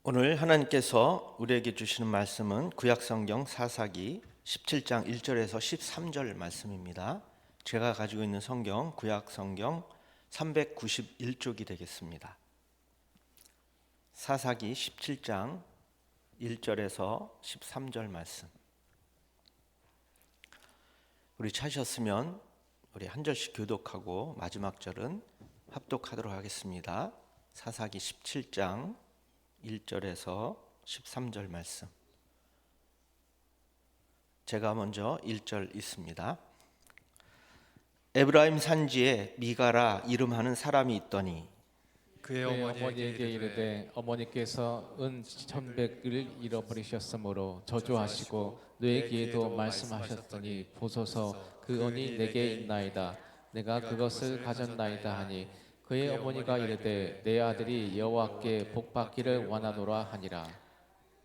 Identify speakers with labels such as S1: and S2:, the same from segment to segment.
S1: 오늘 하나님께서 우리에게 주시는 말씀은 구약성경 사사기 17장 1절에서 13절 말씀입니다. 제가 가지고 있는 성경 구약성경 391쪽이 되겠습니다. 사사기 17장 1절에서 13절 말씀. 우리 찾으셨으면 우리 한 절씩 교독하고 마지막 절은 합독하도록 하겠습니다. 사사기 17장 1절에서 13절 말씀. 제가 먼저 1절 읽습니다. 에브라임 산지에 미가라 이름하는 사람이 있더니
S2: 그의 어머니에게 이르되 어머니께서 은 1,100을 잃어버리셨으므로 저주하시고 뇌에게도 말씀하셨더니 보소서 그 은이 내게 있나이다. 내가 그것을 가졌나이다 하니 그의 어머니가 이르되 내 아들이 여호와께 복받기를 원하노라 하니라.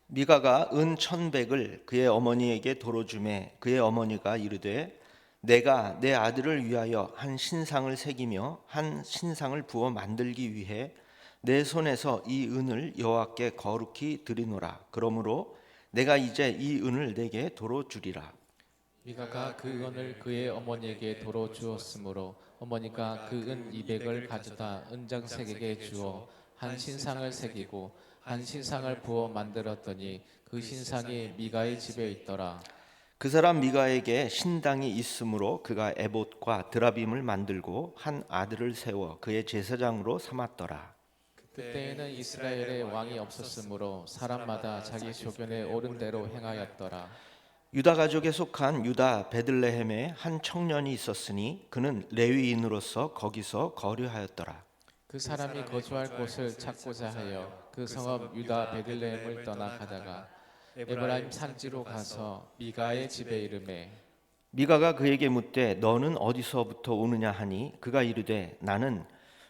S1: 미가가 은 1,100을 그의 어머니에게 도로 주매 그의 어머니가 이르되 내가 내 아들을 위하여 한 신상을 새기며 한 신상을 부어 만들기 위해 내 손에서 이 은을 여호와께 거룩히 드리노라. 그러므로 내가 이제 이 은을 내게 도로 주리라.
S2: 미가가 그 은을 그의 어머니에게 도로 주었으므로 어머니가 그 은 200을 가져다 은장색에게 주어 한 신상을 새기고 한 신상을 부어 만들었더니 그 신상이 미가의 집에 있더라.
S1: 그 사람 미가에게 신당이 있으므로 그가 에봇과 드라빔을 만들고 한 아들을 세워 그의 제사장으로 삼았더라.
S2: 그때에는 이스라엘에 왕이 없었으므로 사람마다 자기 소견에 옳은 대로 행하였더라.
S1: 유다 가족에 속한 유다 베들레헴에 한 청년이 있었으니 그는 레위인으로서 거기서 거류하였더라.
S2: 그 사람이 거주할 곳을 찾고자 하여 그 성읍 유다 베들레헴을 떠나 가다가 에브라임 산지로 가서 미가의 집에 이르매
S1: 미가가 그에게 묻되 너는 어디서부터 오느냐 하니 그가 이르되 나는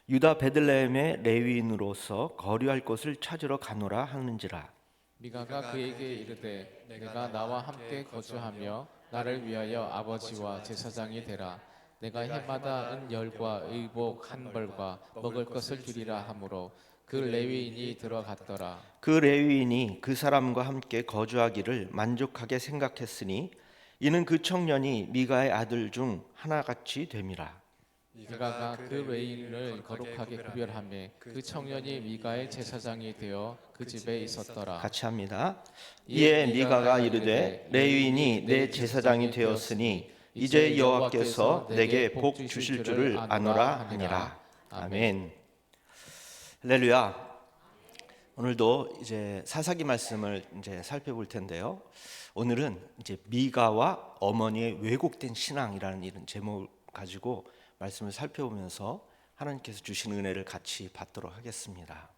S1: 유다 베들레헴의 레위인으로서 거류할 곳을 찾으러 가노라 하는지라.
S2: 미가가 그에게 이르되 내가 나와 함께 거주하며 나를 위하여 아버지와 제사장이 되라. 내가 해마다 은열과 의복 한 벌과 먹을 것을 주리라 하므로 그 레위인이 들어갔더라.
S1: 그 레위인이 그 사람과 함께 거주하기를 만족하게 생각했으니 이는 그 청년이 미가의 아들 중 하나같이 됨이라.
S2: 미가가 그 레위인을 거룩하게 구별하며 그 청년이 미가의 제사장이 되어 그 집에 있었더라.
S1: 같이 합니다. 이에 미가가 이르되 레위인이 내 제사장이 되었으니 이제 여호와께서 내게 복 주실 줄을 아노라 하니라. 아멘. 할렐루야. 오늘도 이제 사사기 말씀을 이제 살펴볼 텐데요. 오늘은 이제 미가와 어머니의 왜곡된 신앙이라는 이런 제목을 가지고 말씀을 살펴보면서 하나님께서 주신 은혜를 같이 받도록 하겠습니다.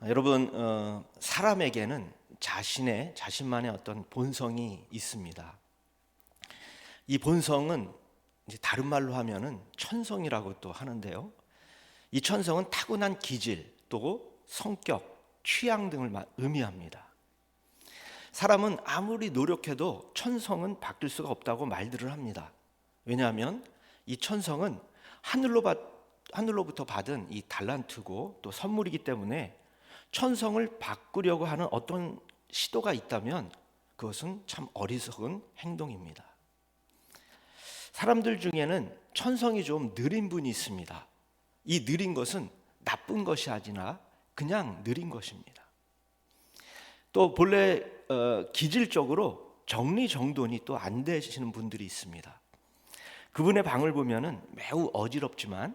S1: 여러분, 사람에게는 자신만의 어떤 본성이 있습니다. 이 본성은 이제 다른 말로 하면은 천성이라고 또 하는데요. 이 천성은 타고난 기질, 또 성격, 취향 등을 의미합니다. 사람은 아무리 노력해도 천성은 바뀔 수가 없다고 말들을 합니다. 왜냐하면 이 천성은 하늘로부터 받은 이 달란트고 또 선물이기 때문에 천성을 바꾸려고 하는 어떤 시도가 있다면 그것은 참 어리석은 행동입니다. 사람들 중에는 천성이 좀 느린 분이 있습니다. 이 느린 것은 나쁜 것이 아니라 그냥 느린 것입니다. 또 본래 기질적으로 정리정돈이 또 안 되시는 분들이 있습니다. 그분의 방을 보면은 매우 어지럽지만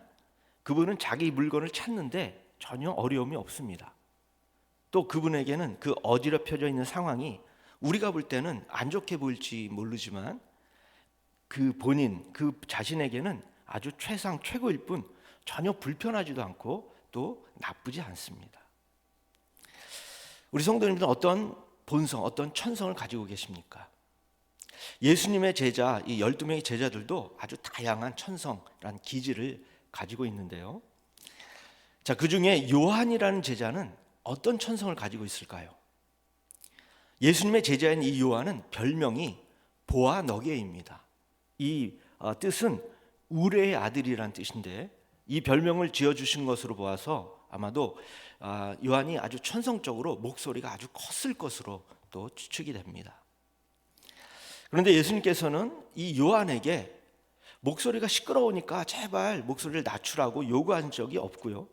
S1: 그분은 자기 물건을 찾는데 전혀 어려움이 없습니다. 또 그분에게는 그 어지럽혀져 있는 상황이 우리가 볼 때는 안 좋게 보일지 모르지만 그 자신에게는 아주 최고일 뿐 전혀 불편하지도 않고 또 나쁘지 않습니다. 우리 성도님들은 어떤 본성, 어떤 천성을 가지고 계십니까? 예수님의 제자, 이 12명의 제자들도 아주 다양한 천성이라는 기질을 가지고 있는데요. 자, 그 중에 요한이라는 제자는 어떤 천성을 가지고 있을까요? 예수님의 제자인 이 요한은 별명이 보아너게입니다. 이 뜻은 우레의 아들이라는 뜻인데 이 별명을 지어주신 것으로 보아서 아마도 요한이 아주 천성적으로 목소리가 아주 컸을 것으로 또 추측이 됩니다. 그런데 예수님께서는 이 요한에게 목소리가 시끄러우니까 제발 목소리를 낮추라고 요구한 적이 없고요.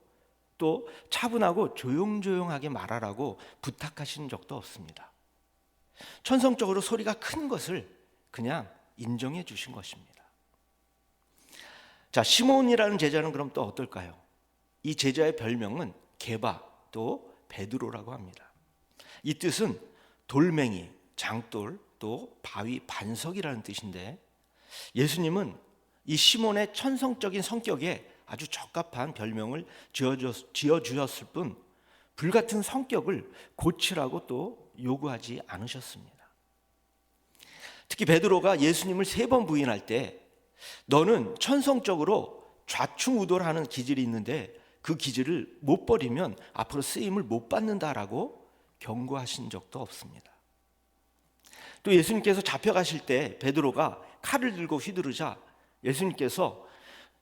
S1: 또 차분하고 조용조용하게 말하라고 부탁하신 적도 없습니다. 천성적으로 소리가 큰 것을 그냥 인정해 주신 것입니다. 자, 시몬이라는 제자는 그럼 또 어떨까요? 이 제자의 별명은 게바 또 베드로라고 합니다. 이 뜻은 돌멩이, 장돌 또 바위, 반석이라는 뜻인데 예수님은 이 시몬의 천성적인 성격에 아주 적합한 별명을 지어주셨을 뿐 불같은 성격을 고치라고 또 요구하지 않으셨습니다. 특히 베드로가 예수님을 3번 부인할 때 너는 천성적으로 좌충우돌 하는 기질이 있는데 그 기질을 못 버리면 앞으로 쓰임을 못 받는다라고 경고하신 적도 없습니다. 또 예수님께서 잡혀가실 때 베드로가 칼을 들고 휘두르자 예수님께서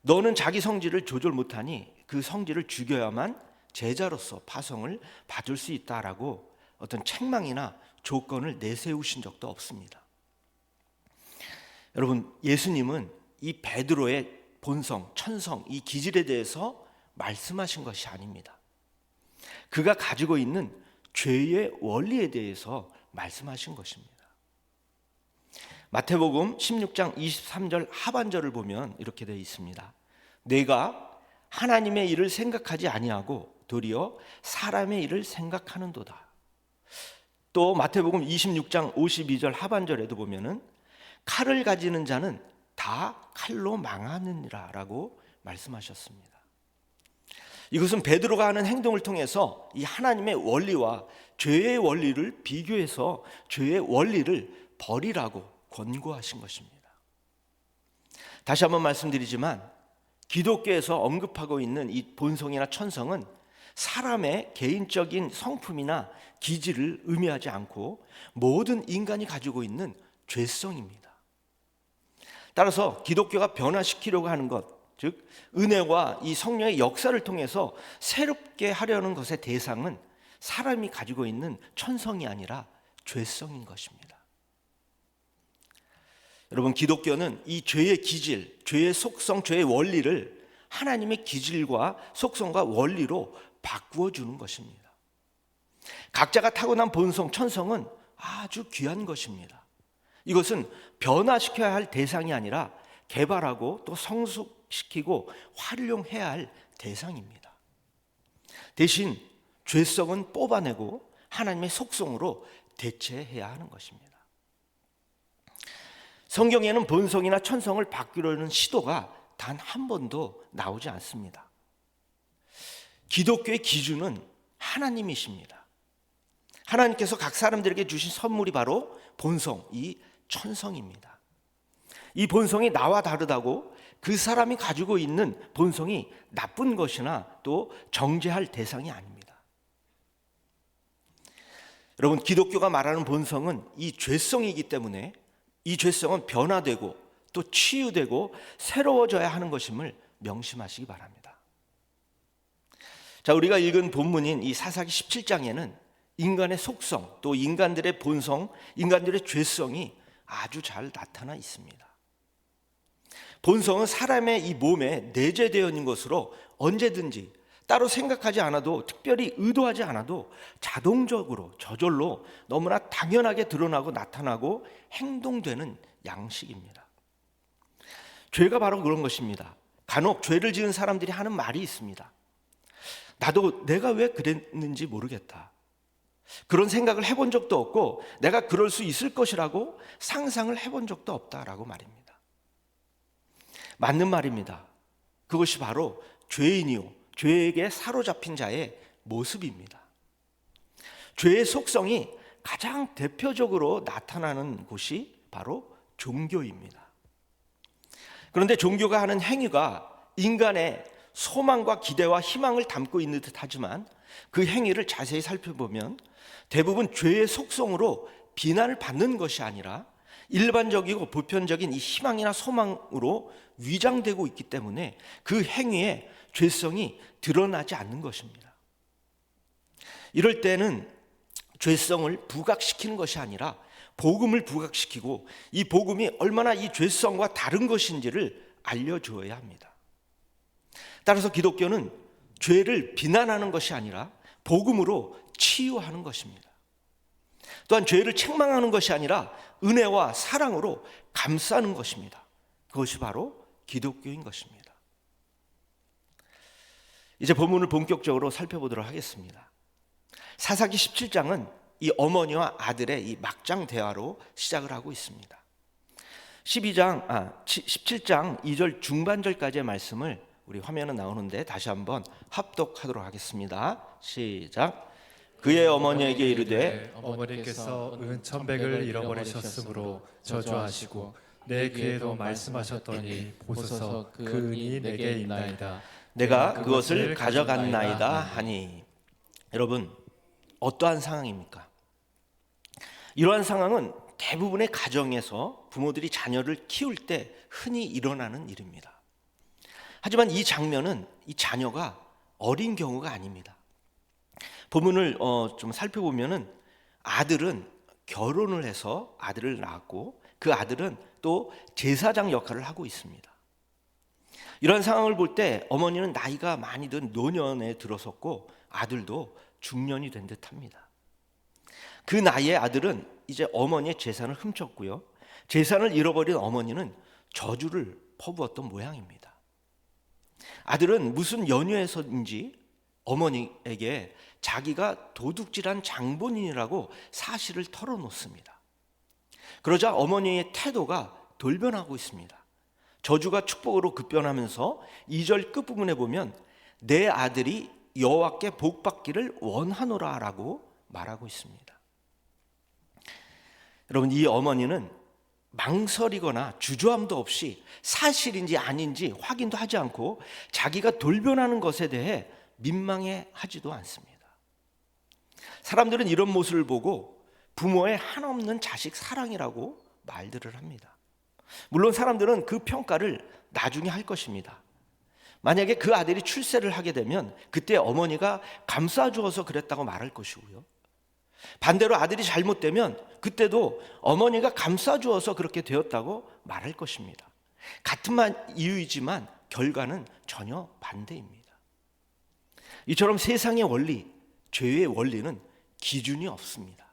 S1: 너는 자기 성질을 조절 못하니 그 성질을 죽여야만 제자로서 파송을 받을 수 있다라고 어떤 책망이나 조건을 내세우신 적도 없습니다. 여러분, 예수님은 이 베드로의 본성, 천성, 이 기질에 대해서 말씀하신 것이 아닙니다. 그가 가지고 있는 죄의 원리에 대해서 말씀하신 것입니다. 마태복음 16장 23절 하반절을 보면 이렇게 되어 있습니다. 내가 하나님의 일을 생각하지 아니하고 도리어 사람의 일을 생각하는도다. 또 마태복음 26장 52절 하반절에도 보면은 칼을 가지는 자는 다 칼로 망하느니라 라고 말씀하셨습니다. 이것은 베드로가 하는 행동을 통해서 이 하나님의 원리와 죄의 원리를 비교해서 죄의 원리를 버리라고 권고하신 것입니다. 다시 한번 말씀드리지만 기독교에서 언급하고 있는 이 본성이나 천성은 사람의 개인적인 성품이나 기질을 의미하지 않고 모든 인간이 가지고 있는 죄성입니다. 따라서 기독교가 변화시키려고 하는 것, 즉 은혜와 이 성령의 역사를 통해서 새롭게 하려는 것의 대상은 사람이 가지고 있는 천성이 아니라 죄성인 것입니다. 여러분, 기독교는 이 죄의 기질, 죄의 속성, 죄의 원리를 하나님의 기질과 속성과 원리로 바꾸어 주는 것입니다. 각자가 타고난 본성, 천성은 아주 귀한 것입니다. 이것은 변화시켜야 할 대상이 아니라 개발하고 또 성숙시키고 활용해야 할 대상입니다. 대신 죄성은 뽑아내고 하나님의 속성으로 대체해야 하는 것입니다. 성경에는 본성이나 천성을 바꾸려는 시도가 단 한 번도 나오지 않습니다. 기독교의 기준은 하나님이십니다. 하나님께서 각 사람들에게 주신 선물이 바로 본성, 이 천성입니다. 이 본성이 나와 다르다고 그 사람이 가지고 있는 본성이 나쁜 것이나 또 정죄할 대상이 아닙니다. 여러분, 기독교가 말하는 본성은 이 죄성이기 때문에 이 죄성은 변화되고 또 치유되고 새로워져야 하는 것임을 명심하시기 바랍니다. 자, 우리가 읽은 본문인 이 사사기 17장에는 인간의 속성, 또 인간들의 본성, 인간들의 죄성이 아주 잘 나타나 있습니다. 본성은 사람의 이 몸에 내재되어 있는 것으로 언제든지 따로 생각하지 않아도, 특별히 의도하지 않아도 자동적으로, 저절로 너무나 당연하게 드러나고 나타나고 행동되는 양식입니다. 죄가 바로 그런 것입니다. 간혹 죄를 지은 사람들이 하는 말이 있습니다. 나도 내가 왜 그랬는지 모르겠다. 그런 생각을 해본 적도 없고 내가 그럴 수 있을 것이라고 상상을 해본 적도 없다라고 말입니다. 맞는 말입니다. 그것이 바로 죄인이요, 죄에게 사로잡힌 자의 모습입니다. 죄의 속성이 가장 대표적으로 나타나는 곳이 바로 종교입니다. 그런데 종교가 하는 행위가 인간의 소망과 기대와 희망을 담고 있는 듯 하지만 그 행위를 자세히 살펴보면 대부분 죄의 속성으로 비난을 받는 것이 아니라 일반적이고 보편적인 이 희망이나 소망으로 위장되고 있기 때문에 그 행위에 죄성이 드러나지 않는 것입니다. 이럴 때는 죄성을 부각시키는 것이 아니라 복음을 부각시키고 이 복음이 얼마나 이 죄성과 다른 것인지를 알려주어야 합니다. 따라서 기독교는 죄를 비난하는 것이 아니라 복음으로 치유하는 것입니다. 또한 죄를 책망하는 것이 아니라 은혜와 사랑으로 감싸는 것입니다. 그것이 바로 기독교인 것입니다. 이제 본문을 본격적으로 살펴보도록 하겠습니다. 사사기 17장은 이 어머니와 아들의 이 막장 대화로 시작을 하고 있습니다. 17장 2절 중반절까지의 말씀을 우리 화면에 나오는데 다시 한번 합독하도록 하겠습니다. 시작. 그의 어머니에게 이르되
S3: 어머니께서 은 1,100을 잃어버리셨으므로 저주하시고 내 귀에도 말씀하셨더니 보소서 그 은이 내게 있나이다.
S1: 내가 그것을 가져갔나이다 하니. 여러분, 어떠한 상황입니까? 이러한 상황은 대부분의 가정에서 부모들이 자녀를 키울 때 흔히 일어나는 일입니다. 하지만 이 장면은 이 자녀가 어린 경우가 아닙니다. 본문을 좀 살펴보면은 아들은 결혼을 해서 아들을 낳았고 그 아들은 또 제사장 역할을 하고 있습니다. 이런 상황을 볼 때 어머니는 나이가 많이 든 노년에 들어섰고 아들도 중년이 된 듯합니다. 그 나이에 아들은 이제 어머니의 재산을 훔쳤고요. 재산을 잃어버린 어머니는 저주를 퍼부었던 모양입니다. 아들은 무슨 연유에서인지 어머니에게 자기가 도둑질한 장본인이라고 사실을 털어놓습니다. 그러자 어머니의 태도가 돌변하고 있습니다. 저주가 축복으로 급변하면서 2절 끝부분에 보면 내 아들이 여호와께 복받기를 원하노라라고 말하고 있습니다. 여러분, 이 어머니는 망설이거나 주저함도 없이 사실인지 아닌지 확인도 하지 않고 자기가 돌변하는 것에 대해 민망해하지도 않습니다. 사람들은 이런 모습을 보고 부모의 한없는 자식 사랑이라고 말들을 합니다. 물론 사람들은 그 평가를 나중에 할 것입니다. 만약에 그 아들이 출세를 하게 되면 그때 어머니가 감싸주어서 그랬다고 말할 것이고요. 반대로 아들이 잘못되면 그때도 어머니가 감싸주어서 그렇게 되었다고 말할 것입니다. 같은 이유이지만 결과는 전혀 반대입니다. 이처럼 세상의 원리, 죄의 원리는 기준이 없습니다.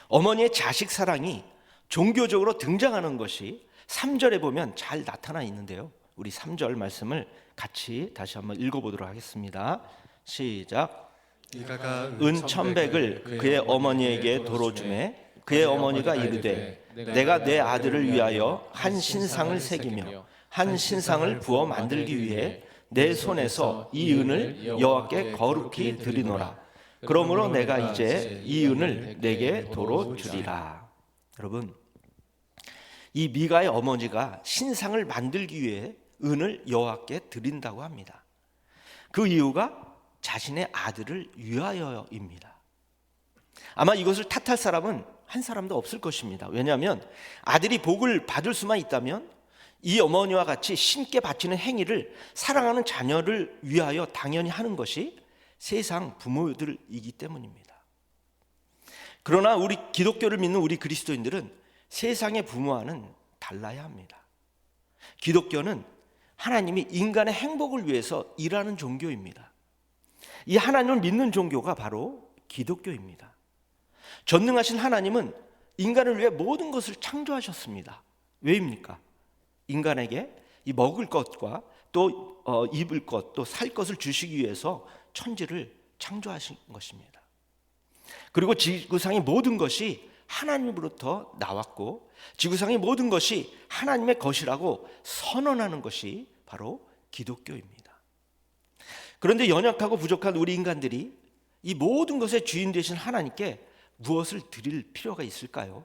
S1: 어머니의 자식 사랑이 종교적으로 등장하는 것이 3절에 보면 잘 나타나 있는데요. 우리 3절 말씀을 같이 다시 한번 읽어보도록 하겠습니다. 시작. 은 1,100을 그의 어머니에게 도로 주매 그의 어머니가 이르되 내가 내 아들을 위하여 한 신상을 새기며 한 신상을 부어 만들기 위해 내 손에서 이 은을 여호와께 거룩히 드리노라. 그러므로 내가 이제 이 은을 내게 도로 주리라. 여러분, 이 미가의 어머니가 신상을 만들기 위해 은을 여호와께 드린다고 합니다. 그 이유가 자신의 아들을 위하여입니다. 아마 이것을 탓할 사람은 한 사람도 없을 것입니다. 왜냐하면 아들이 복을 받을 수만 있다면 이 어머니와 같이 신께 바치는 행위를 사랑하는 자녀를 위하여 당연히 하는 것이 세상 부모들이기 때문입니다. 그러나 우리 기독교를 믿는 우리 그리스도인들은 세상의 부모와는 달라야 합니다. 기독교는 하나님이 인간의 행복을 위해서 일하는 종교입니다. 이 하나님을 믿는 종교가 바로 기독교입니다. 전능하신 하나님은 인간을 위해 모든 것을 창조하셨습니다. 왜입니까? 인간에게 이 먹을 것과 또 입을 것, 또 살 것을 주시기 위해서 천지를 창조하신 것입니다. 그리고 지구상의 모든 것이 하나님으로부터 나왔고 지구상의 모든 것이 하나님의 것이라고 선언하는 것이 바로 기독교입니다. 그런데 연약하고 부족한 우리 인간들이 이 모든 것의 주인 되신 하나님께 무엇을 드릴 필요가 있을까요?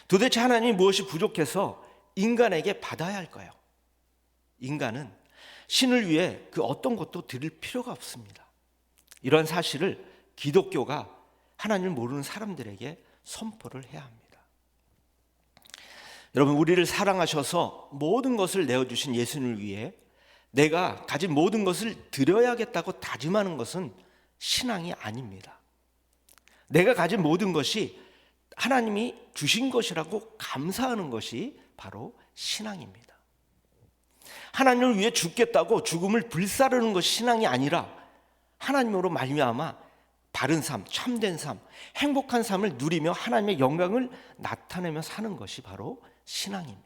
S1: 도대체 하나님이 무엇이 부족해서 인간에게 받아야 할까요? 인간은 신을 위해 그 어떤 것도 드릴 필요가 없습니다. 이런 사실을 기독교가 하나님을 모르는 사람들에게 선포를 해야 합니다. 여러분, 우리를 사랑하셔서 모든 것을 내어주신 예수님을 위해 내가 가진 모든 것을 드려야겠다고 다짐하는 것은 신앙이 아닙니다. 내가 가진 모든 것이 하나님이 주신 것이라고 감사하는 것이 바로 신앙입니다. 하나님을 위해 죽겠다고 죽음을 불사르는 것이 신앙이 아니라 하나님으로 말미암아 바른 삶, 참된 삶, 행복한 삶을 누리며 하나님의 영광을 나타내며 사는 것이 바로 신앙입니다.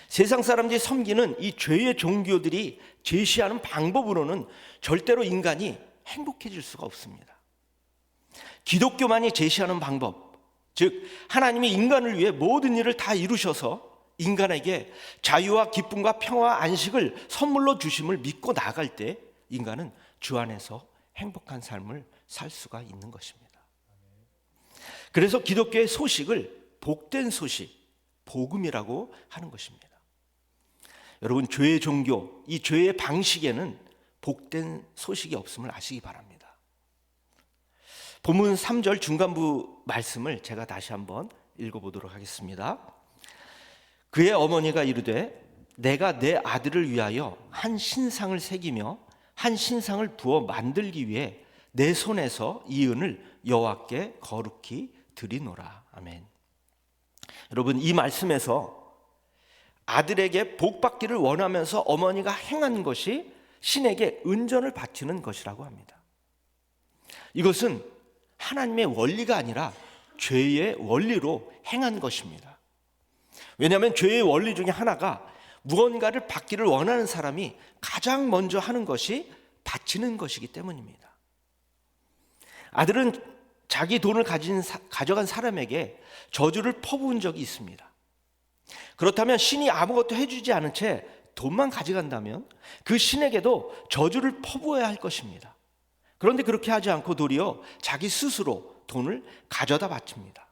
S1: 세상 사람들이 섬기는 이 죄의 종교들이 제시하는 방법으로는 절대로 인간이 행복해질 수가 없습니다. 기독교만이 제시하는 방법, 즉 하나님이 인간을 위해 모든 일을 다 이루셔서 인간에게 자유와 기쁨과 평화와 안식을 선물로 주심을 믿고 나갈 때 인간은 주 안에서 행복한 삶을 살 수가 있는 것입니다. 그래서 기독교의 소식을 복된 소식, 복음이라고 하는 것입니다. 여러분, 죄의 종교, 이 죄의 방식에는 복된 소식이 없음을 아시기 바랍니다. 본문 3절 중간부 말씀을 제가 다시 한번 읽어보도록 하겠습니다. 그의 어머니가 이르되 내가 내 아들을 위하여 한 신상을 새기며 한 신상을 부어 만들기 위해 내 손에서 이 은을 여호와께 거룩히 드리노라. 아멘. 여러분, 이 말씀에서 아들에게 복 받기를 원하면서 어머니가 행한 것이 신에게 은전을 바치는 것이라고 합니다. 이것은 하나님의 원리가 아니라 죄의 원리로 행한 것입니다. 왜냐하면 죄의 원리 중에 하나가 무언가를 받기를 원하는 사람이 가장 먼저 하는 것이 바치는 것이기 때문입니다. 아들은 자기 돈을 가져간 사람에게 저주를 퍼부은 적이 있습니다. 그렇다면 신이 아무것도 해주지 않은 채 돈만 가져간다면 그 신에게도 저주를 퍼부어야 할 것입니다. 그런데 그렇게 하지 않고 도리어 자기 스스로 돈을 가져다 바칩니다.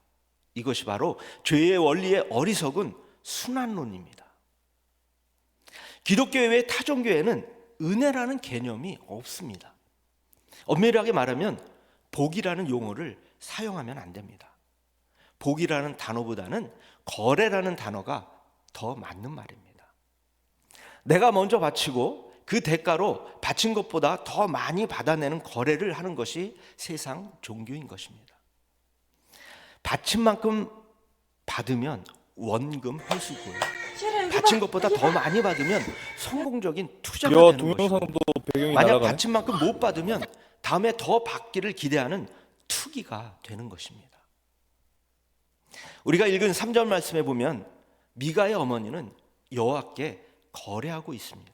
S1: 이것이 바로 죄의 원리의 어리석은 순환론입니다. 기독교 외의 타종교에는 은혜라는 개념이 없습니다. 엄밀하게 말하면 복이라는 용어를 사용하면 안 됩니다. 복이라는 단어보다는 거래라는 단어가 더 맞는 말입니다. 내가 먼저 바치고 그 대가로 바친 것보다 더 많이 받아내는 거래를 하는 것이 세상 종교인 것입니다. 바친 만큼 받으면 원금 회수고요. 바친 것보다 더 많이 받으면 성공적인 투자가 되는 것이고,
S4: 동영상도 배경이
S1: 만약
S4: 날아가네.
S1: 바친 만큼 못 받으면 다음에 더 받기를 기대하는 투기가 되는 것입니다. 우리가 읽은 3절 말씀에 보면 미가의 어머니는 여호와께 거래하고 있습니다.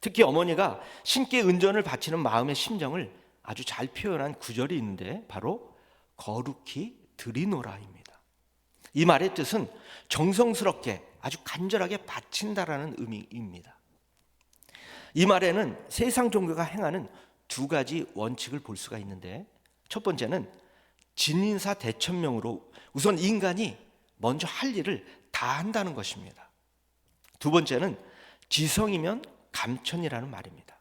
S1: 특히 어머니가 신께 은전을 바치는 마음의 심정을 아주 잘 표현한 구절이 있는데 바로 거룩히 드리노라입니다. 이 말의 뜻은 정성스럽게 아주 간절하게 바친다라는 의미입니다. 이 말에는 세상 종교가 행하는 두 가지 원칙을 볼 수가 있는데, 첫 번째는 진인사 대천명으로 우선 인간이 먼저 할 일을 다 한다는 것입니다. 두 번째는 지성이면 감천이라는 말입니다.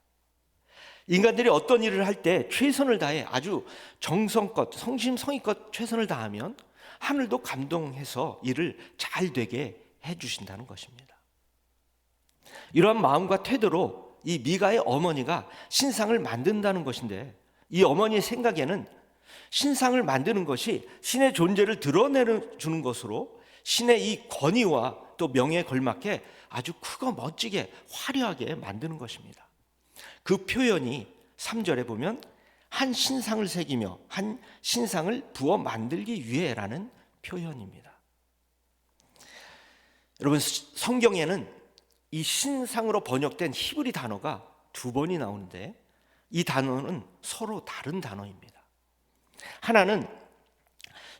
S1: 인간들이 어떤 일을 할 때 최선을 다해 아주 정성껏 성심성의껏 최선을 다하면 하늘도 감동해서 일을 잘 되게 해주신다는 것입니다. 이러한 마음과 태도로 이 미가의 어머니가 신상을 만든다는 것인데, 이 어머니의 생각에는 신상을 만드는 것이 신의 존재를 드러내주는 것으로 신의 이 권위와 또 명예에 걸맞게 아주 크고 멋지게 화려하게 만드는 것입니다. 그 표현이 3절에 보면 한 신상을 새기며 한 신상을 부어 만들기 위해라는 표현입니다. 여러분, 성경에는 이 신상으로 번역된 히브리 단어가 두 번이 나오는데 이 단어는 서로 다른 단어입니다. 하나는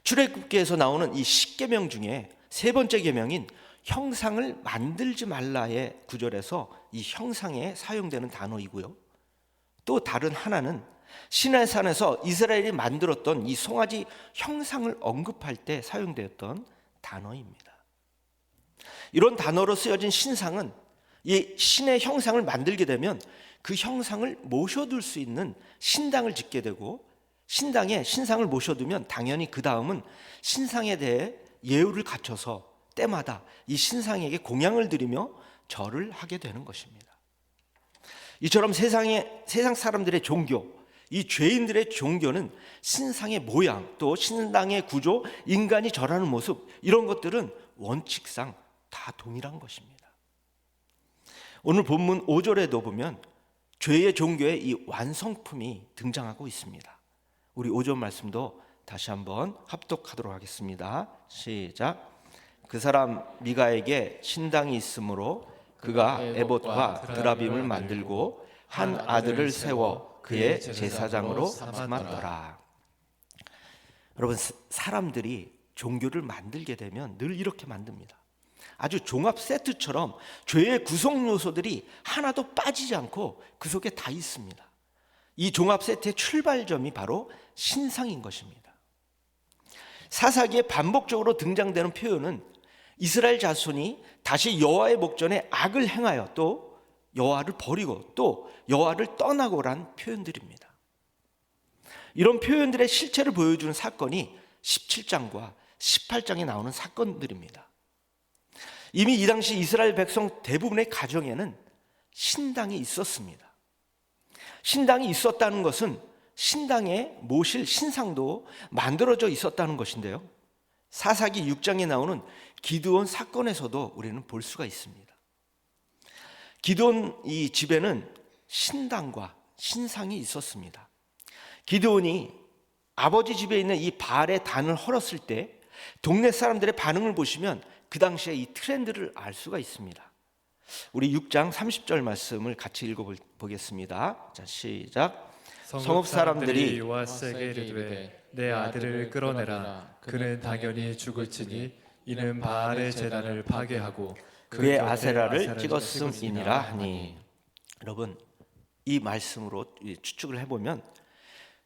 S1: 출애굽기에서 나오는 이 10계명 중에 세 번째 계명인 형상을 만들지 말라의 구절에서 이 형상에 사용되는 단어이고요. 또 다른 하나는 시내산에서 이스라엘이 만들었던 이 송아지 형상을 언급할 때 사용되었던 단어입니다. 이런 단어로 쓰여진 신상은 이 신의 형상을 만들게 되면 그 형상을 모셔둘 수 있는 신당을 짓게 되고, 신당에 신상을 모셔두면 당연히 그 다음은 신상에 대해 예우를 갖춰서 때마다 이 신상에게 공양을 드리며 절을 하게 되는 것입니다. 이처럼 세상 사람들의 종교, 이 죄인들의 종교는 신상의 모양, 또 신당의 구조, 인간이 절하는 모습, 이런 것들은 원칙상 다 동일한 것입니다. 오늘 본문 5절에도 보면 죄의 종교의 이 완성품이 등장하고 있습니다. 우리 5절 말씀도 다시 한번 합독하도록 하겠습니다. 시작. 그 사람 미가에게 신당이 있으므로 그가 에봇과 드라빔을 만들고 한 아들을 세워 그의 제사장으로 삼았더라. 여러분, 사람들이 종교를 만들게 되면 늘 이렇게 만듭니다. 아주 종합 세트처럼 죄의 구성 요소들이 하나도 빠지지 않고 그 속에 다 있습니다. 이 종합 세트의 출발점이 바로 신상인 것입니다. 사사기에 반복적으로 등장되는 표현은 이스라엘 자손이 다시 여호와의 목전에 악을 행하여 또 여호와를 버리고 또 여호와를 떠나고란 표현들입니다. 이런 표현들의 실체를 보여주는 사건이 17장과 18장에 나오는 사건들입니다. 이미 이 당시 이스라엘 백성 대부분의 가정에는 신당이 있었습니다. 신당이 있었다는 것은 신당에 모실 신상도 만들어져 있었다는 것인데요, 사사기 6장에 나오는 기드온 사건에서도 우리는 볼 수가 있습니다. 기드온 이 집에는 신당과 신상이 있었습니다. 기드온이 아버지 집에 있는 이 바알의 단을 헐었을 때 동네 사람들의 반응을 보시면 그 당시에 이 트렌드를 알 수가 있습니다. 우리 6장 30절 말씀을 같이 읽어보겠습니다. 자, 시작. 성읍 사람들이
S3: 요아스에게 이르되 내 아들을 끌어내라. 그는 당연히 죽을지니 이는 바알의 제단을 파괴하고
S1: 그의 아세라를 찍었음이니라 하니. 여러분, 이 말씀으로 추측을 해보면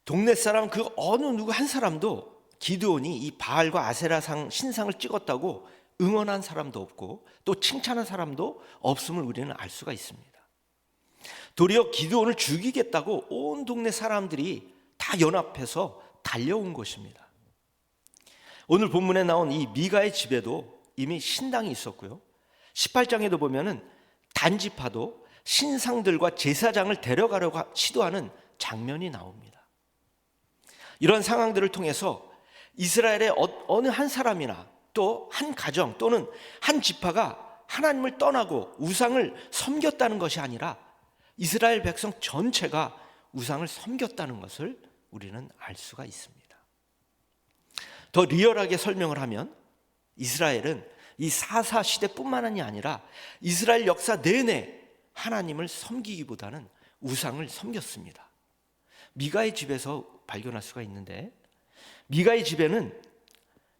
S1: 동네 사람 그 어느 누구 한 사람도 기드온이 이 바알과 아세라상 신상을 찍었다고 응원한 사람도 없고 또 칭찬한 사람도 없음을 우리는 알 수가 있습니다. 도리어 기드온을 죽이겠다고 온 동네 사람들이 다 연합해서 달려온 것입니다. 오늘 본문에 나온 이 미가의 집에도 이미 신당이 있었고요, 18장에도 보면은 단지파도 신상들과 제사장을 데려가려고 시도하는 장면이 나옵니다. 이런 상황들을 통해서 이스라엘의 어느 한 사람이나 또 한 가정 또는 한 지파가 하나님을 떠나고 우상을 섬겼다는 것이 아니라 이스라엘 백성 전체가 우상을 섬겼다는 것을 우리는 알 수가 있습니다. 더 리얼하게 설명을 하면 이스라엘은 이 사사 시대뿐만이 아니라 이스라엘 역사 내내 하나님을 섬기기보다는 우상을 섬겼습니다. 미가의 집에서 발견할 수가 있는데, 미가의 집에는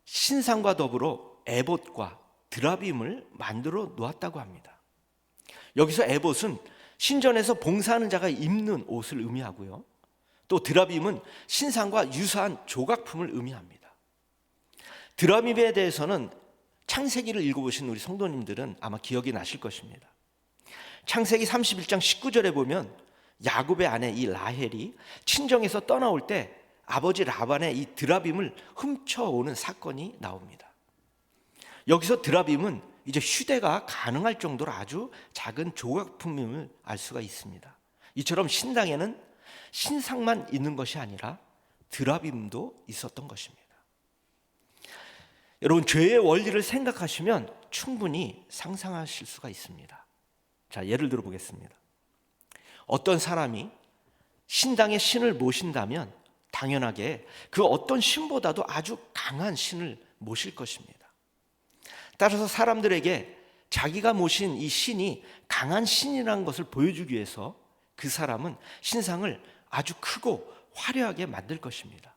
S1: 신상과 더불어 에봇과 드라빔을 만들어 놓았다고 합니다. 여기서 에봇은 신전에서 봉사하는 자가 입는 옷을 의미하고요, 또 드라빔은 신상과 유사한 조각품을 의미합니다. 드라빔에 대해서는 창세기를 읽어보신 우리 성도님들은 아마 기억이 나실 것입니다. 창세기 31장 19절에 보면 야곱의 아내 이 라헬이 친정에서 떠나올 때 아버지 라반의 이 드라빔을 훔쳐오는 사건이 나옵니다. 여기서 드라빔은 이제 휴대가 가능할 정도로 아주 작은 조각품임을 알 수가 있습니다. 이처럼 신당에는 신상만 있는 것이 아니라 드라빔도 있었던 것입니다. 여러분, 죄의 원리를 생각하시면 충분히 상상하실 수가 있습니다. 자, 예를 들어 보겠습니다. 어떤 사람이 신당의 신을 모신다면 당연하게 그 어떤 신보다도 아주 강한 신을 모실 것입니다. 따라서 사람들에게 자기가 모신 이 신이 강한 신이라는 것을 보여주기 위해서 그 사람은 신상을 아주 크고 화려하게 만들 것입니다.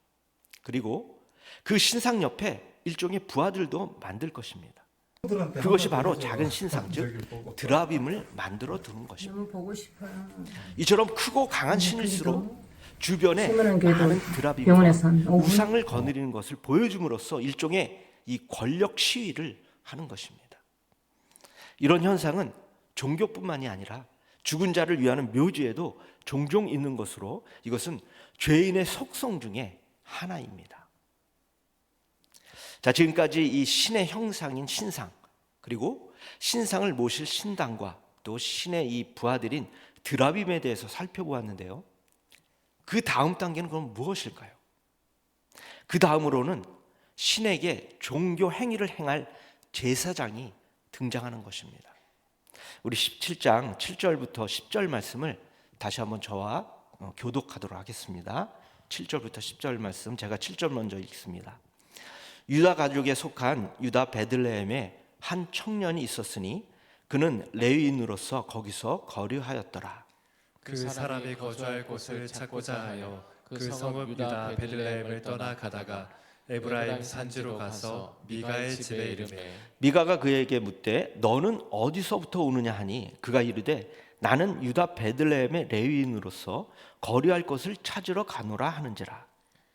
S1: 그리고 그 신상 옆에 일종의 부하들도 만들 것입니다. 그것이 바로 작은 신상, 즉 드라빔을 만들어 두는 것입니다.
S4: 너무 보고 싶어요.
S1: 이처럼 크고 강한 신일수록 주변에
S4: 시원한 교회도
S1: 많은 드라빔과
S4: 병원에서 한 5분?
S1: 우상을 거느리는 것을 보여줌으로써 일종의 이 권력 시위를 하는 것입니다. 이런 현상은 종교뿐만이 아니라 죽은 자를 위하는 묘지에도 종종 있는 것으로 이것은 죄인의 속성 중에 하나입니다. 자, 지금까지 이 신의 형상인 신상, 그리고 신상을 모실 신당과 또 신의 이 부하들인 드라빔에 대해서 살펴보았는데요. 그 다음 단계는 그럼 무엇일까요? 그 다음으로는 신에게 종교 행위를 행할 제사장이 등장하는 것입니다. 우리 17장 7절부터 10절 말씀을 다시 한번 저와 교독하도록 하겠습니다. 7절부터 10절 말씀, 제가 7절 먼저 읽습니다. 유다 가족에 속한 유다 베들레헴에 한 청년이 있었으니 그는 레위인으로서 거기서 거류하였더라.
S3: 그 사람이 거주할 곳을 찾고자 하여 그 성읍 유다 베들레헴을 떠나가다가 에브라임 산지로 가서 미가의 집에 이르매
S1: 미가가 그에게 묻되 너는 어디서부터 오느냐 하니 그가 이르되 나는 유다 베들레헴의 레위인으로서 거류할 곳을 찾으러 가노라 하는지라.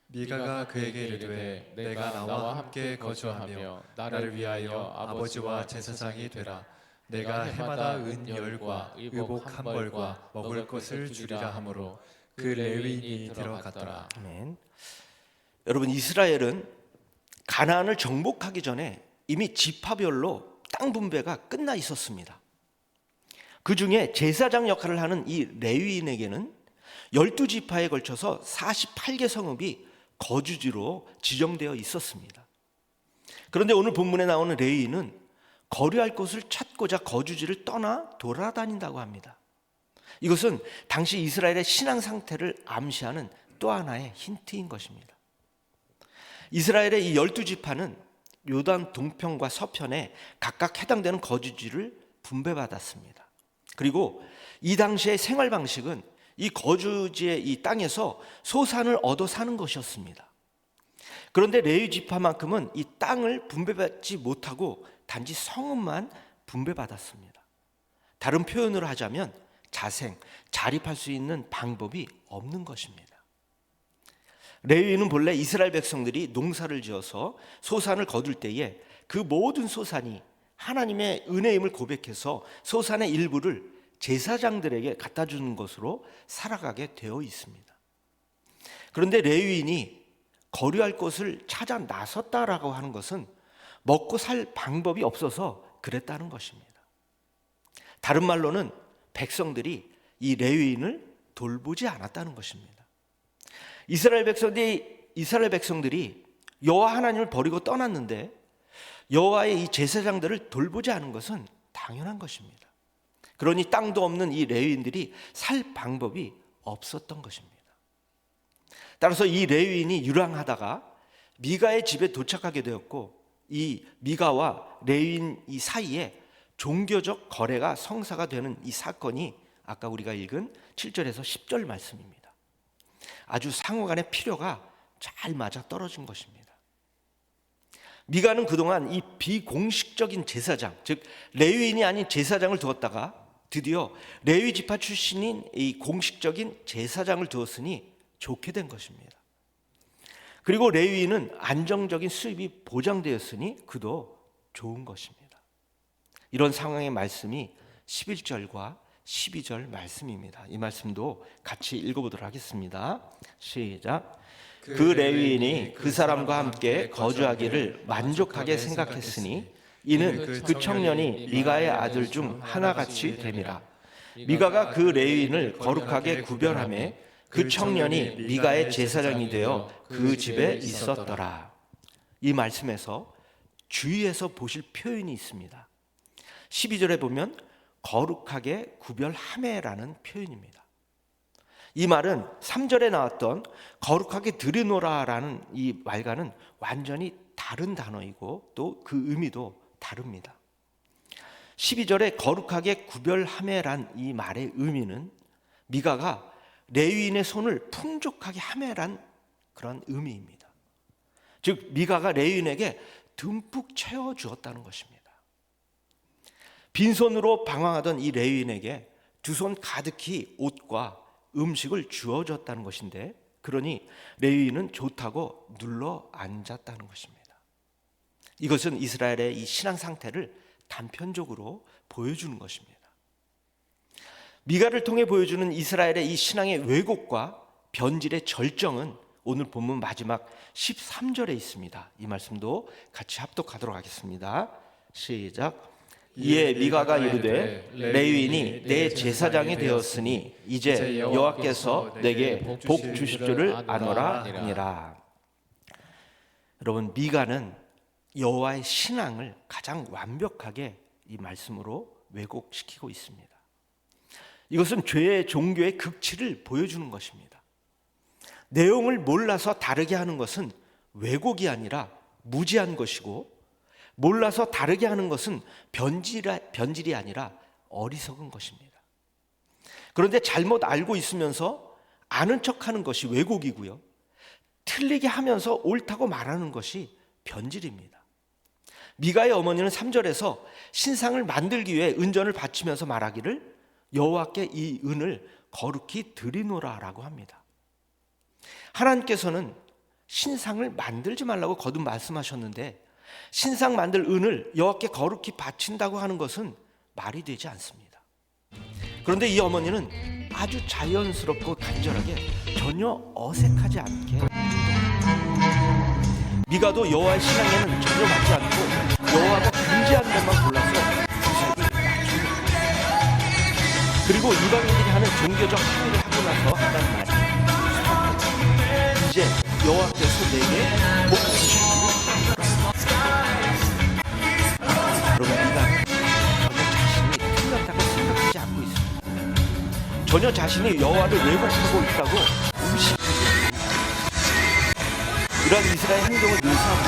S3: 미가가 그에게 이르되 내가 나와 함께 거주하며 나를 위하여 아버지와 제사장이 되라. 내가 해마다 은 10과 의복 1벌과 먹을 것을 주리라 하므로 그 레위인이 들어갔더라.
S1: 아멘. 여러분, 이스라엘은 가나안을 정복하기 전에 이미 지파별로 땅 분배가 끝나 있었습니다. 그 중에 제사장 역할을 하는 이 레위인에게는 12지파에 걸쳐서 48개 성읍이 거주지로 지정되어 있었습니다. 그런데 오늘 본문에 나오는 레위인은 거류할 곳을 찾고자 거주지를 떠나 돌아다닌다고 합니다. 이것은 당시 이스라엘의 신앙 상태를 암시하는 또 하나의 힌트인 것입니다. 이스라엘의 이 12지파는 요단 동편과 서편에 각각 해당되는 거주지를 분배받았습니다. 그리고 이 당시의 생활 방식은 이 거주지의 이 땅에서 소산을 얻어 사는 것이었습니다. 그런데 레위 지파만큼은 이 땅을 분배받지 못하고 단지 성읍만 분배받았습니다. 다른 표현으로 하자면 자립할 수 있는 방법이 없는 것입니다. 레위인은 본래 이스라엘 백성들이 농사를 지어서 소산을 거둘 때에 그 모든 소산이 하나님의 은혜임을 고백해서 소산의 일부를 제사장들에게 갖다 주는 것으로 살아가게 되어 있습니다. 그런데 레위인이 거류할 곳을 찾아 나섰다라고 하는 것은 먹고 살 방법이 없어서 그랬다는 것입니다. 다른 말로는 백성들이 이 레위인을 돌보지 않았다는 것입니다. 이스라엘 백성들이 여호와 하나님을 버리고 떠났는데 여호와의 이 제사장들을 돌보지 않은 것은 당연한 것입니다. 그러니 땅도 없는 이 레위인들이 살 방법이 없었던 것입니다. 따라서 이 레위인이 유랑하다가 미가의 집에 도착하게 되었고, 이 미가와 레위인 이 사이에 종교적 거래가 성사가 되는 이 사건이 아까 우리가 읽은 7절에서 10절 말씀입니다. 아주 상호간의 필요가 잘 맞아 떨어진 것입니다. 미가는 그동안 이 비공식적인 제사장, 즉 레위인이 아닌 제사장을 두었다가 드디어 레위 지파 출신인 이 공식적인 제사장을 두었으니 좋게 된 것입니다. 그리고 레위인은 안정적인 수입이 보장되었으니 그도 좋은 것입니다. 이런 상황의 말씀이 11절과 12절 말씀입니다. 이 말씀도 같이 읽어보도록 하겠습니다. 시작. 그 레위인이 그 사람과 함께 거주하기를 만족하게 생각했으니 이는 그 청년이 미가의 아들 중 하나같이 됨이라. 미가가 그 레위인을 거룩하게 구별하며 그 청년이 미가의 제사장이 되어 그 집에 있었더라. 이 말씀에서 주의해서 보실 표현이 있습니다. 12절에 보면 거룩하게 구별하매라는 표현입니다. 이 말은 3절에 나왔던 거룩하게 드리노라라는 이 말과는 완전히 다른 단어이고 또 그 의미도 다릅니다. 12절에 거룩하게 구별하매란 이 말의 의미는 미가가 레위인의 손을 풍족하게 하매란 그런 의미입니다. 즉 미가가 레위인에게 듬뿍 채워주었다는 것입니다. 빈손으로 방황하던 이 레위인에게 두 손 가득히 옷과 음식을 주어줬다는 것인데, 그러니 레위인은 좋다고 눌러 앉았다는 것입니다. 이것은 이스라엘의 이 신앙 상태를 단편적으로 보여주는 것입니다. 미가를 통해 보여주는 이스라엘의 이 신앙의 왜곡과 변질의 절정은 오늘 본문 마지막 13절에 있습니다. 이 말씀도 같이 합독하도록 하겠습니다. 시작. 이에 미가가 이르되 레위인이 내 제사장이 되었으니 이제 여호와께서 내게 복 주실 줄을 아노라 하니라. 여러분, 미가는 여호와의 신앙을 가장 완벽하게 이 말씀으로 왜곡시키고 있습니다. 이것은 죄의 종교의 극치를 보여주는 것입니다. 내용을 몰라서 다르게 하는 것은 왜곡이 아니라 무지한 것이고, 몰라서 다르게 하는 것은 변질이 아니라 어리석은 것입니다. 그런데 잘못 알고 있으면서 아는 척하는 것이 왜곡이고요, 틀리게 하면서 옳다고 말하는 것이 변질입니다. 미가의 어머니는 3절에서 신상을 만들기 위해 은전을 바치면서 말하기를 여호와께 이 은을 거룩히 드리노라라고 합니다. 하나님께서는 신상을 만들지 말라고 거듭 말씀하셨는데, 신상 만들 은을 여호와께 거룩히 바친다고 하는 것은 말이 되지 않습니다. 그런데 이 어머니는 아주 자연스럽고 간절하게 전혀 어색하지 않게 미가도 여호와의 신앙에는 전혀 맞지 않고 여호와가 금지한 것만 골라서 구색을 맞춥니다. 그리고 이방인들이 하는 종교적 행위를 하고 나서 한다는 말이 이제 여호와께서 내게 복 주실 줄을 여러분, 미가는 전혀 자신이 틀렸다고 생각하지 않고 있습니다. 전혀 자신이 여호와를 왜곡하고 있다고 의식하지 않습니다. 이러한 이스라엘 행동을 묘사하는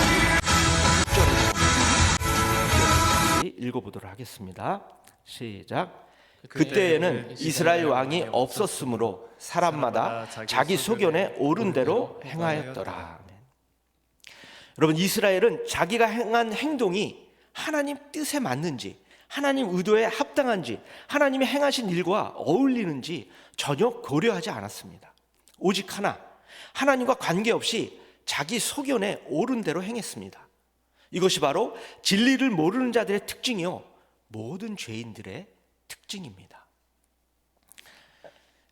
S1: 6절을 읽어보도록 하겠습니다. 시작. 그때에는 이스라엘 왕이 없었으므로 사람마다 자기 소견에 옳은 대로 행하였더라. 여러분, 이스라엘은 자기가 행한 행동이 하나님 뜻에 맞는지, 하나님 의도에 합당한지, 하나님이 행하신 일과 어울리는지 전혀 고려하지 않았습니다. 오직 하나, 하나님과 관계없이 자기 소견에 옳은 대로 행했습니다. 이것이 바로 진리를 모르는 자들의 특징이요, 모든 죄인들의 특징입니다.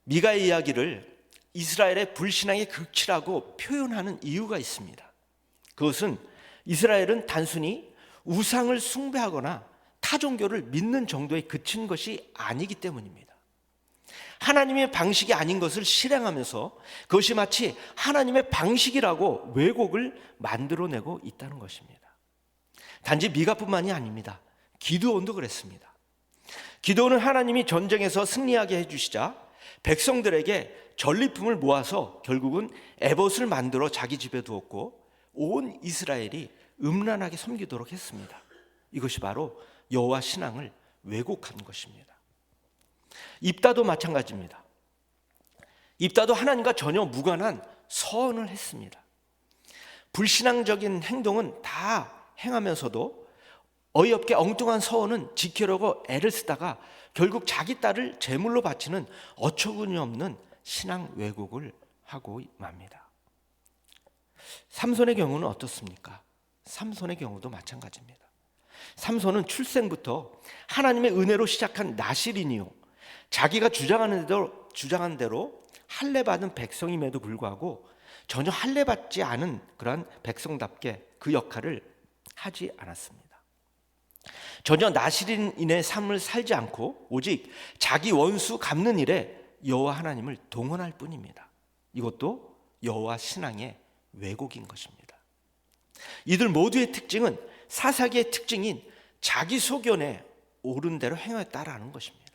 S1: 미가의 이야기를 이스라엘의 불신앙의 극치라고 표현하는 이유가 있습니다. 그것은 이스라엘은 단순히 우상을 숭배하거나 타 종교를 믿는 정도에 그친 것이 아니기 때문입니다. 하나님의 방식이 아닌 것을 실행하면서 그것이 마치 하나님의 방식이라고 왜곡을 만들어내고 있다는 것입니다. 단지 미가뿐만이 아닙니다. 기드온도 그랬습니다. 기드온은 하나님이 전쟁에서 승리하게 해주시자 백성들에게 전리품을 모아서 결국은 에봇을 만들어 자기 집에 두었고 온 이스라엘이 음란하게 섬기도록 했습니다. 이것이 바로 여호와 신앙을 왜곡한 것입니다. 입다도 마찬가지입니다. 입다도 하나님과 전혀 무관한 서언을 했습니다. 불신앙적인 행동은 다 행하면서도 어이없게 엉뚱한 서언은 지키려고 애를 쓰다가 결국 자기 딸을 제물로 바치는 어처구니 없는 신앙 왜곡을 하고 맙니다. 삼손의 경우는 어떻습니까? 삼손의 경우도 마찬가지입니다. 삼손은 출생부터 하나님의 은혜로 시작한 나실인이요, 자기가 주장한 대로 할례받은 백성임에도 불구하고 전혀 할례받지 않은 그러한 백성답게 그 역할을 하지 않았습니다. 전혀 나실인의 삶을 살지 않고 오직 자기 원수 갚는 일에 여호와 하나님을 동원할 뿐입니다. 이것도 여호와 신앙의 왜곡인 것입니다. 이들 모두의 특징은 사사기의 특징인 자기 소견에 옳은 대로 행하였다라는 것입니다.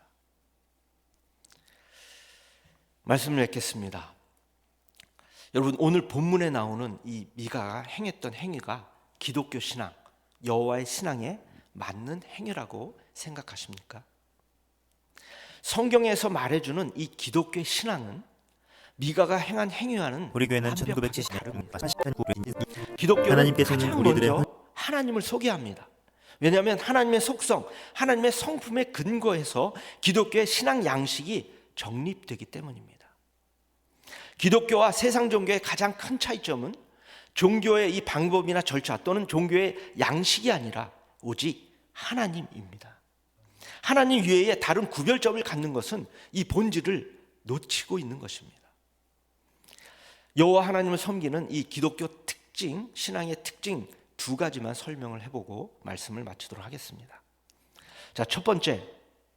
S1: 말씀을 맺겠습니다. 여러분, 오늘 본문에 나오는 이 미가가 행했던 행위가 기독교 신앙, 여호와의 신앙에 맞는 행위라고 생각하십니까? 성경에서 말해주는 이 기독교의 신앙은 미가가 행한 행위와는
S4: 우리 교회는
S1: 완벽하게
S4: 1970년
S1: 다릅니다.
S4: 80년
S1: 기독교는
S4: 하나님께서는
S1: 가장
S4: 우리들의
S1: 먼저 하나님을 소개합니다. 왜냐하면 하나님의 속성, 하나님의 성품에 근거해서 기독교의 신앙 양식이 정립되기 때문입니다. 기독교와 세상 종교의 가장 큰 차이점은 종교의 이 방법이나 절차 또는 종교의 양식이 아니라 오직 하나님입니다. 하나님 외에 다른 구별점을 갖는 것은 이 본질을 놓치고 있는 것입니다. 여호와 하나님을 섬기는 이 기독교 특징, 신앙의 특징 두 가지만 설명을 해보고 말씀을 마치도록 하겠습니다. 자, 첫 번째,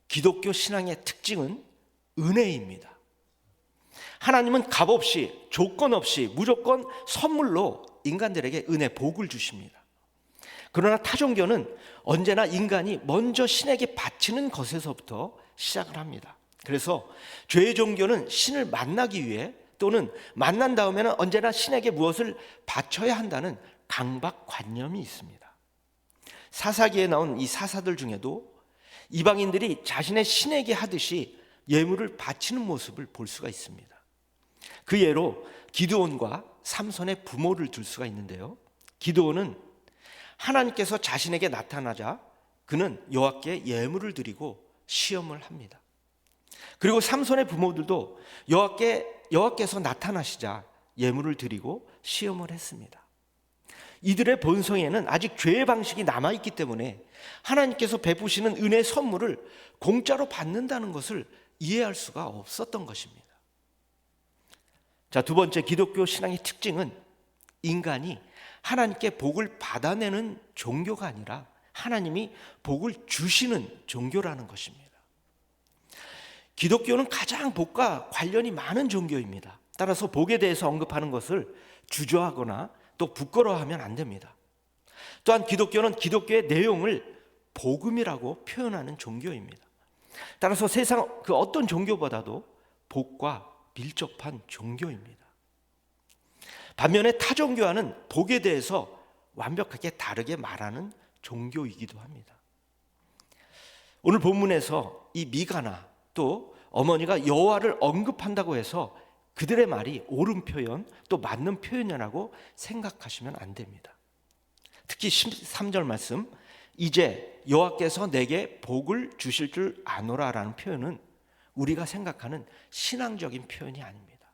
S1: 기독교 신앙의 특징은 은혜입니다. 하나님은 값없이, 조건 없이 무조건 선물로 인간들에게 은혜, 복을 주십니다. 그러나 타종교는 언제나 인간이 먼저 신에게 바치는 것에서부터 시작을 합니다. 그래서 죄의 종교는 신을 만나기 위해 또는 만난 다음에는 언제나 신에게 무엇을 바쳐야 한다는 강박관념이 있습니다. 사사기에 나온 이 사사들 중에도 이방인들이 자신의 신에게 하듯이 예물을 바치는 모습을 볼 수가 있습니다. 그 예로 기드온과 삼손의 부모를 들 수가 있는데요. 기드온은 하나님께서 자신에게 나타나자 그는 여호와께 예물을 드리고 시험을 합니다. 그리고 삼손의 부모들도 여호와께서 나타나시자 예물을 드리고 시험을 했습니다. 이들의 본성에는 아직 죄의 방식이 남아있기 때문에 하나님께서 베푸시는 은혜의 선물을 공짜로 받는다는 것을 이해할 수가 없었던 것입니다. 자, 두 번째, 기독교 신앙의 특징은 인간이 하나님께 복을 받아내는 종교가 아니라 하나님이 복을 주시는 종교라는 것입니다. 기독교는 가장 복과 관련이 많은 종교입니다. 따라서 복에 대해서 언급하는 것을 주저하거나 또 부끄러워하면 안 됩니다. 또한 기독교는 기독교의 내용을 복음이라고 표현하는 종교입니다. 따라서 세상 그 어떤 종교보다도 복과 밀접한 종교입니다. 반면에 타종교와는 복에 대해서 완벽하게 다르게 말하는 종교이기도 합니다. 오늘 본문에서 이 미가나 또 어머니가 여호와를 언급한다고 해서 그들의 말이 옳은 표현 또 맞는 표현이라고 생각하시면 안 됩니다. 특히 13절 말씀, 이제 여호와께서 내게 복을 주실 줄 아노라라는 표현은 우리가 생각하는 신앙적인 표현이 아닙니다.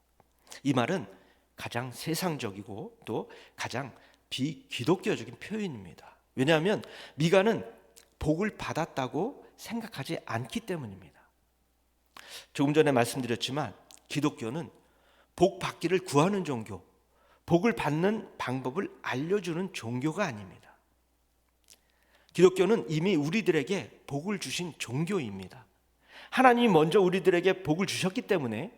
S1: 이 말은 가장 세상적이고 또 가장 비기독교적인 표현입니다. 왜냐하면 미가는 복을 받았다고 생각하지 않기 때문입니다. 조금 전에 말씀드렸지만 기독교는 복 받기를 구하는 종교, 복을 받는 방법을 알려주는 종교가 아닙니다. 기독교는 이미 우리들에게 복을 주신 종교입니다. 하나님이 먼저 우리들에게 복을 주셨기 때문에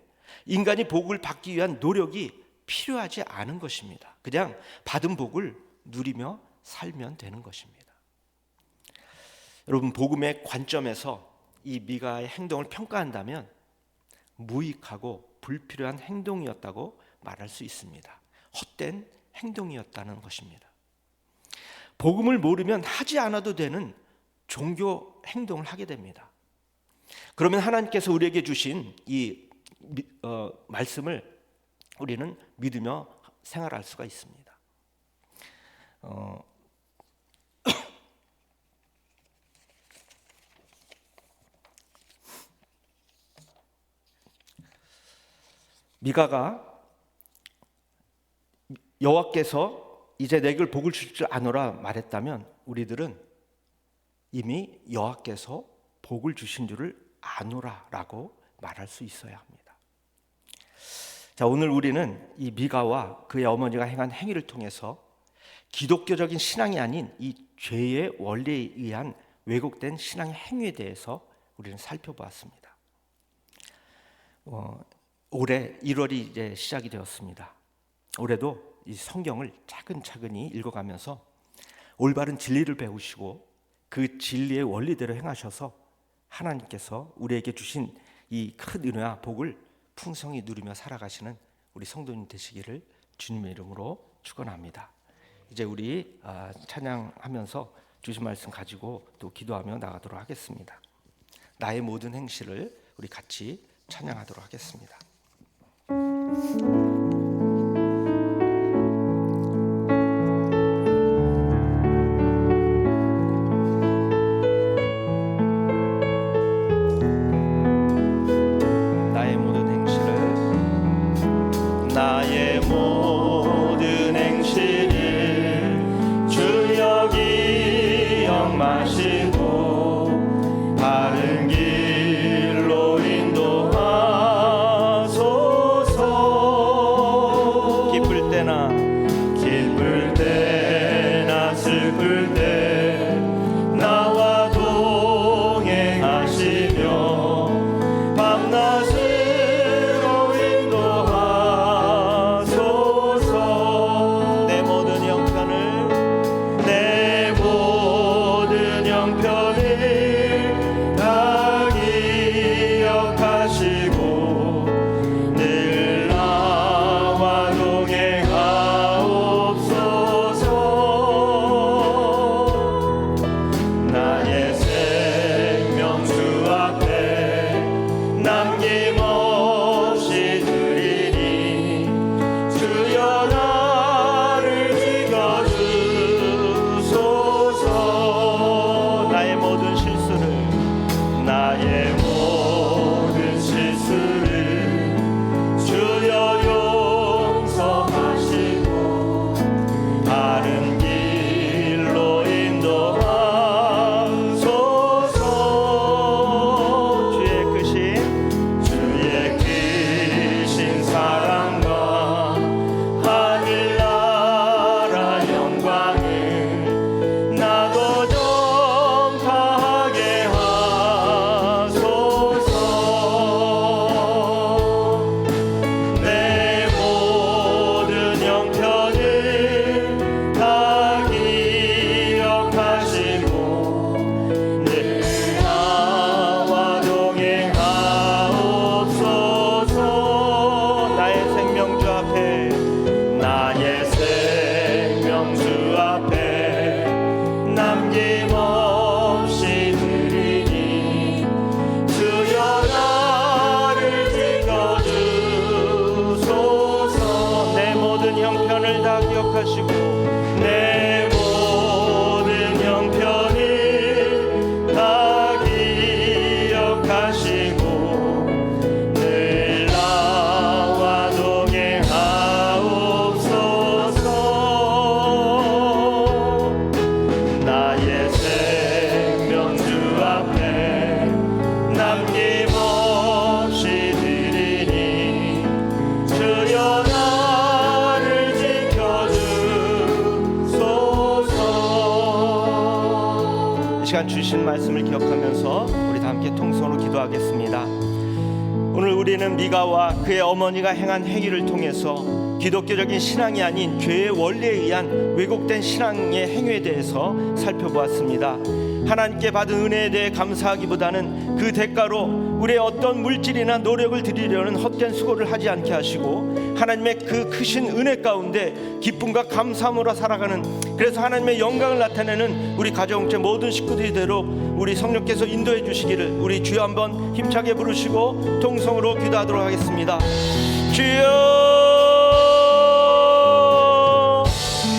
S1: 인간이 복을 받기 위한 노력이 필요하지 않은 것입니다. 그냥 받은 복을 누리며 살면 되는 것입니다. 여러분, 복음의 관점에서 이 미가의 행동을 평가한다면 무익하고 불필요한 행동이었다고 말할 수 있습니다. 헛된 행동이었다는 것입니다. 복음을 모르면 하지 않아도 되는 종교 행동을 하게 됩니다. 그러면 하나님께서 우리에게 주신 이 말씀을 우리는 믿으며 생활할 수가 있습니다. 미가가 여호와께서 이제 내게 복을 주실 줄 아노라 말했다면 우리들은 이미 여호와께서 복을 주신 줄을 아노라라고 말할 수 있어야 합니다. 자, 오늘 우리는 이 미가와 그의 어머니가 행한 행위를 통해서 기독교적인 신앙이 아닌 이 죄의 원리에 의한 왜곡된 신앙의 행위에 대해서 우리는 살펴보았습니다. 올해 1월이 이제 시작이 되었습니다. 올해도 이 성경을 차근차근히 읽어가면서 올바른 진리를 배우시고 그 진리의 원리대로 행하셔서 하나님께서 우리에게 주신 이 큰 은혜와 복을 풍성히 누리며 살아가시는 우리 성도님 되시기를 주님의 이름으로 축원합니다. 이제 우리 찬양하면서 주신 말씀 가지고 또 기도하며 나가도록 하겠습니다. 나의 모든 행실을 우리 같이 찬양하도록 하겠습니다.
S4: 나의 모든 행실을 주여 기억마시고 바른 길로 인도하소서.
S1: 기쁠 때나
S4: 슬플 때 나와 동행하소서.
S1: 다 기억하시고
S4: 내 모든 형편을 다 기억하시고 늘 나와 동행하옵소서. 나의 생명 주 앞에 남김없이 드리니 주여 나를 지켜주소서.
S1: 이 시간 주신 말씀을 기억하면서 우리 다 함께 통성으로 기도하겠습니다. 오늘 우리는 미가와 그의 어머니가 행한 행위를 통해서 기독교적인 신앙이 아닌 죄의 원리에 의한 왜곡된 신앙의 행위에 대해서 살펴보았습니다. 하나님께 받은 은혜에 대해 감사하기보다는 그 대가로 우리의 어떤 물질이나 노력을 드리려는 헛된 수고를 하지 않게 하시고 하나님의 그 크신 은혜 가운데 기쁨과 감사함으로 살아가는, 그래서 하나님의 영광을 나타내는 우리 가정체 모든 식구들이 되도록 우리 성령께서 인도해 주시기를 우리 주여 한번 힘차게 부르시고 통성으로 기도하도록 하겠습니다. 주여,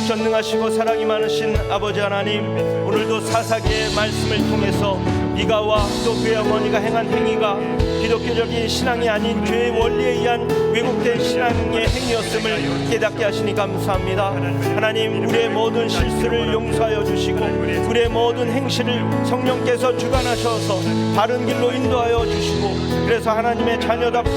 S1: 전능하시고 사랑이 많으신 아버지 하나님, 오늘도 사사기의 말씀을 통해서 미가와 또 그의 어머니가 행한 행위가 기독교적인 신앙이 아닌 죄의 원리에 의한 왜곡된 신앙의 행위였음을 깨닫게 하시니 감사합니다. 하나님, 우리의 모든 실수를 용서하여 주시고 우리의 모든 행실을 성령께서 주관하셔서 바른 길로 인도하여 주시고, 그래서 하나님의 자녀답게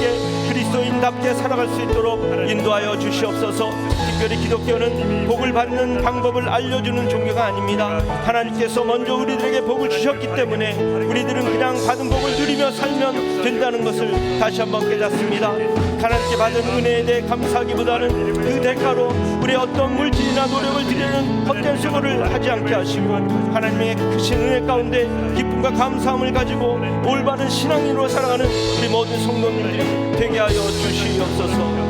S1: 그리스도인답게 살아갈 수 있도록 인도하여 주시옵소서. 특별히 기독교는 복을 받는 방법을 알려주는 종교가 아닙니다. 하나님께서 먼저 우리들에게 복을 주셨기 때문에 우리들은 그냥 받은 복을 누리며 살면 된다는 것을 다시 한번 깨닫습니다. 하나님께 받은 은혜에 대해 감사하기보다는 그 대가로 우리의 어떤 물질이나 노력을 드리는 헛된 수고를 하지 않게 하시고 하나님의 크신 은혜 가운데 기쁨과 감사함을 가지고 올바른 신앙인으로 살아가는 우리 모든 성도님들이 되게 하여 주시옵소서.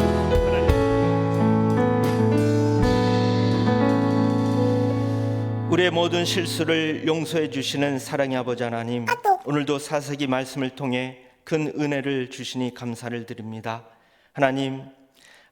S1: 우리의 모든 실수를 용서해 주시는 사랑의 아버지 하나님, 오늘도 사사기 말씀을 통해 큰 은혜를 주시니 감사를 드립니다. 하나님,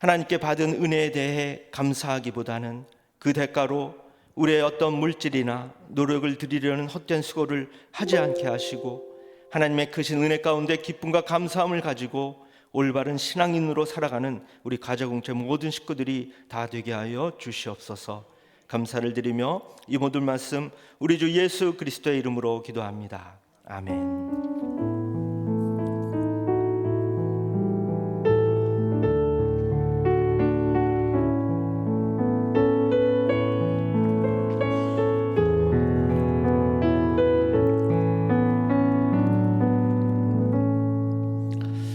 S1: 하나님께 받은 은혜에 대해 감사하기보다는 그 대가로 우리의 어떤 물질이나 노력을 드리려는 헛된 수고를 하지 않게 하시고 하나님의 크신 은혜 가운데 기쁨과 감사함을 가지고 올바른 신앙인으로 살아가는 우리 가정공체 모든 식구들이 다 되게 하여 주시옵소서. 감사를 드리며 이 모든 말씀 우리 주 예수 그리스도의 이름으로 기도합니다. 아멘.